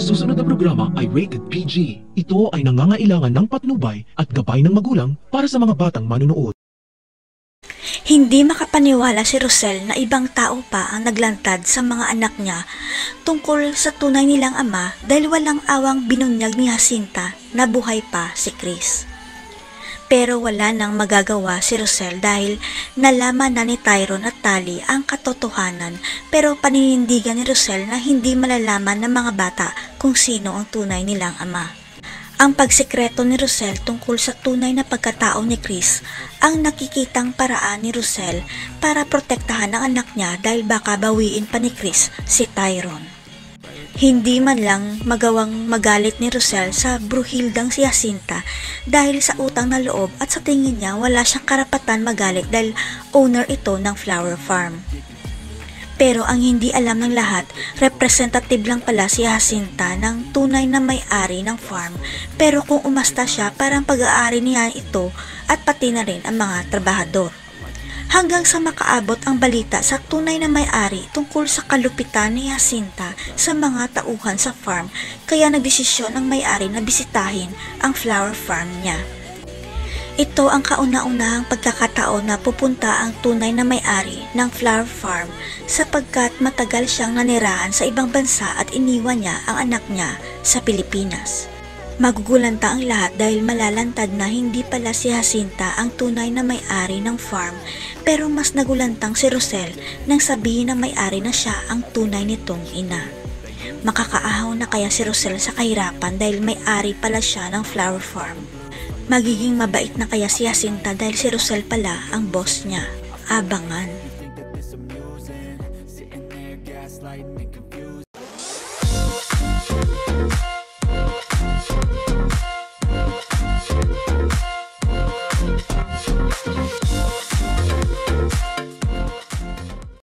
susunod na programa ay rated PG. Ito ay nangangailangan ng patnubay at gabay ng magulang para sa mga batang manunood. Hindi makapaniwala si Rosel na ibang tao pa ang naglantad sa mga anak niya tungkol sa tunay nilang ama dahil walang awang binunyag ni Jacinta na buhay pa si Chris. Pero wala nang magagawa si Rosel dahil nalaman na ni Tyrone at Tally ang katotohanan, pero paninindigan ni Rosel na hindi malalaman ng mga bata kung sino ang tunay nilang ama. Ang pagsikreto ni Rosel tungkol sa tunay na pagkatao ni Chris ang nakikitang paraan ni Rosel para protektahan ang anak niya dahil baka bawiin pa ni Chris si Tyrone. Hindi man lang magawang magalit ni Rosel sa bruhildang si Jacinta dahil sa utang na loob at sa tingin niya wala siyang karapatan magalit dahil owner ito ng flower farm. Pero ang hindi alam ng lahat, representative lang pala si Jacinta ng tunay na may-ari ng farm, pero kung umasta siya parang pag-aari niya ito at pati na rin ang mga trabahador. Hanggang sa makaabot ang balita sa tunay na may-ari tungkol sa kalupitan ni Jacinta sa mga tauhan sa farm, kaya nagdesisyon ang may-ari na bisitahin ang flower farm niya. Ito ang kauna-unahang pagkakataon na pupunta ang tunay na may-ari ng flower farm sapagkat matagal siyang nanirahan sa ibang bansa at iniwan niya ang anak niya sa Pilipinas. Magugulanta ang lahat dahil malalantad na hindi pala si Jacinta ang tunay na may-ari ng farm, pero mas nagulantang si Rosel nang sabihin na may-ari na siya ang tunay nitong ina. Makakaahaw na kaya si Rosel sa kahirapan dahil may-ari pala siya ng flower farm. Magiging mabait na kaya si Jacinta dahil si Rosel pala ang boss niya. Abangan.